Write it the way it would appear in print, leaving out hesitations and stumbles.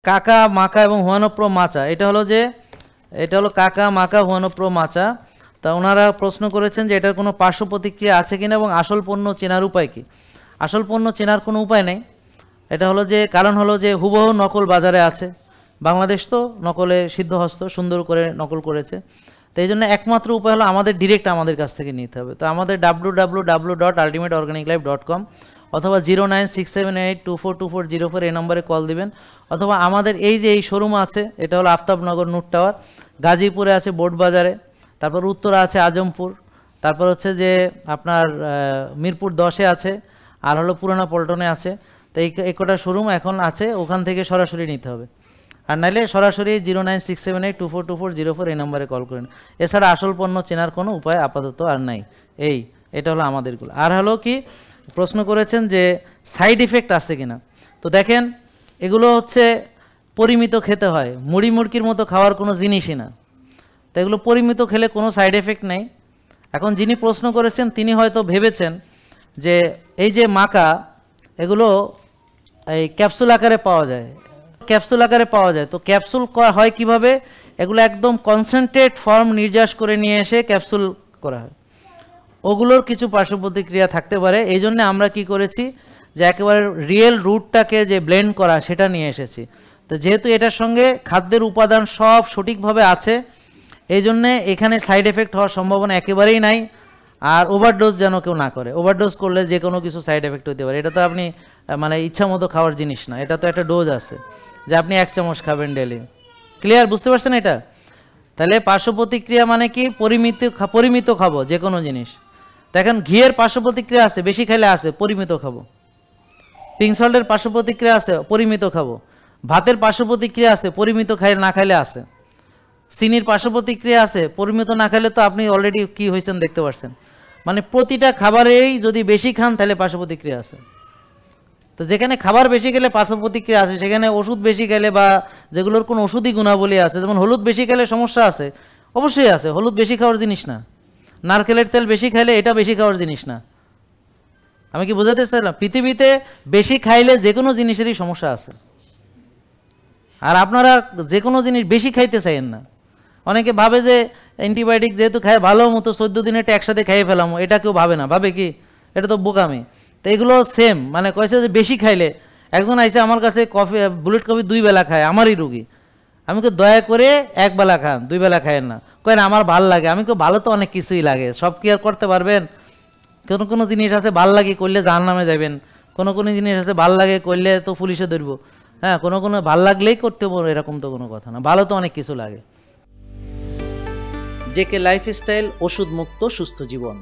কাকা মাকা এবং হুয়ানপ্র মাচা, এটা হলো কাকা মাকা হুয়ানপ্র মাচা। তা ওনারা প্রশ্ন করেছেন যে এটার কোনো পার্শ্ব প্রতিক্রিয়া আছে কিনা এবং আসল পণ্য চেনার উপায় কি। আসল পণ্য চেনার কোনো উপায় নেই। এটা হলো যে কারণ হলো যে হুবহু নকল বাজারে আছে, বাংলাদেশ তো নকলে সিদ্ধহস্ত, সুন্দর করে নকল করেছে। তো এই জন্য একমাত্র উপায় হলো আমাদের ডিরেক্ট আমাদের কাছ থেকে নিতে হবে। তো আমাদের www.ultimateorganiclife.com অথবা 09678242404 এই নম্বরে কল দিবেন, অথবা আমাদের এই যে এই শোরুম আছে, এটা হলো আফতাবনগর নূর টাওয়ার, গাজীপুরে আছে বোর্ড বাজারে, তারপর উত্তরা আছে আজমপুর, তারপর হচ্ছে যে আপনার মিরপুর 10-এ আছে, আর হলো পুরানা পল্টনে আছে। তো এই কটা শোরুম এখন আছে, ওখান থেকে সরাসরি নিতে হবে। আর নাইলে সরাসরি 09678242404 এই নম্বরে কল করেন। এছাড়া আসল পণ্য চেনার কোনো উপায় আপাতত আর নাই। এটা হলো আমাদেরগুলো। আর হলো কি প্রশ্ন করেছেন যে সাইড ইফেক্ট আছে কিনা। তো দেখেন, এগুলো হচ্ছে পরিমিত খেতে হয়, মুড়ি মুড়কির মতো খাওয়ার কোনো জিনিসই না। তো এগুলো পরিমিত খেলে কোনো সাইড এফেক্ট নেই। এখন যিনি প্রশ্ন করেছেন তিনি হয়তো ভেবেছেন যে এই যে মাকা, এগুলো এই ক্যাপসুল আকারে পাওয়া যায়, তো ক্যাপসুল হয় কিভাবে? এগুলো একদম কনসেন্ট্রেট ফর্ম নির্যাস করে নিয়ে এসে ক্যাপসুল করা হয়, ওগুলোর কিছু পার্শ্ব প্রতিক্রিয়া থাকতে পারে। এই জন্য আমরা কি করেছি যে একেবারে রিয়েল রুটটাকে যে ব্লেন্ড করা সেটা নিয়ে এসেছি। তো যেহেতু এটার সঙ্গে খাদ্যের উপাদান সব সঠিকভাবে আছে, এই জন্যে এখানে সাইড এফেক্ট হওয়ার সম্ভাবনা একেবারেই নাই। আর ওভারডোজ যেন কেউ না করে, ওভারডোজ করলে যে কোনো কিছু সাইড এফেক্ট হতে পারে। এটা তো আপনি মানে ইচ্ছা মতো খাওয়ার জিনিস না, এটা তো একটা ডোজ আছে যে আপনি 1 চামচ খাবেন ডেলি। ক্লিয়ার, বুঝতে পারছেন এটা? তাহলে পার্শ্ব প্রতিক্রিয়া মানে কি, পরিমিত খাবো যে কোনো জিনিস। দেখেন ঘিয়ের পার্শ্ব প্রতিক্রিয়া আছে, বেশি খাইলে আছে, পরিমিত খাবো। পিঙ্ক সল্টের পার্শ্ব প্রতিক্রিয়া আছে, পরিমিত খাবো। ভাতের পার্শ্ব প্রতিক্রিয়া আছে, পরিমিত না খাইলে আছে। চিনির পার্শ্ব প্রতিক্রিয়া আছে, পরিমিত না খাইলে তো আপনি অলরেডি কি হয়েছেন দেখতে পাচ্ছেন। মানে প্রতিটা খাবারেই যদি বেশি খান তাহলে পার্শ্ব প্রতিক্রিয়া আছে। তো যেখানে খাবার বেশি খেলে পার্শ্ব প্রতিক্রিয়া আছে, সেখানে ওষুধ বেশি খেলে বা যেগুলোর কোনো ওষুধি গুণাবলী আছে, যেমন হলুদ বেশি খেলে সমস্যা আছে, অবশ্যই আছে। হলুদ বেশি খাওয়ার জিনিস না। নারকেলের তেল বেশি খাইলে এটা বেশি খাওয়ার জিনিস না। আমি কি বোঝাতে চাইলাম? পৃথিবীতে বেশি খাইলে যে কোনো জিনিসেরই সমস্যা আছে। আর আপনারা যে কোনো জিনিস বেশি খাইতে চাইেন না। অনেকে ভাবে যে অ্যান্টিবায়োটিক যেহেতু খায় ভালো মতো 14 দিন এটা একসাথে খাইয়ে ফেলাম, এটা কেউ ভাবে না। ভাবে কি? এটা তো বোকামি। তো এগুলো সেম, মানে কয়েছে যে বেশি খাইলে। একজন আইসে আমার কাছে বুলেট কফি 2 বেলা খায়, আমারই রুগী। আমি তো দয়া করে 1 বেলা খান, 2 বেলা খায়েন না। কয়েন আমার ভাল লাগে। আমি কেউ ভালো তো অনেক কিছুই লাগে, সব কি আর করতে পারবেন? কোনো জিনিস আছে ভাল লাগে করলে জাহান্নামে যাবেন, কোনো জিনিস আছে ভাল লাগে করলে তো পুলিশে ধরবো। হ্যাঁ, কোনো ভাল লাগলেই করতে পারবো এরকম তো কোনো কথা না। ভালো তো অনেক কিছু লাগে। জেকে লাইফস্টাইল, ওষুধ মুক্ত সুস্থ জীবন।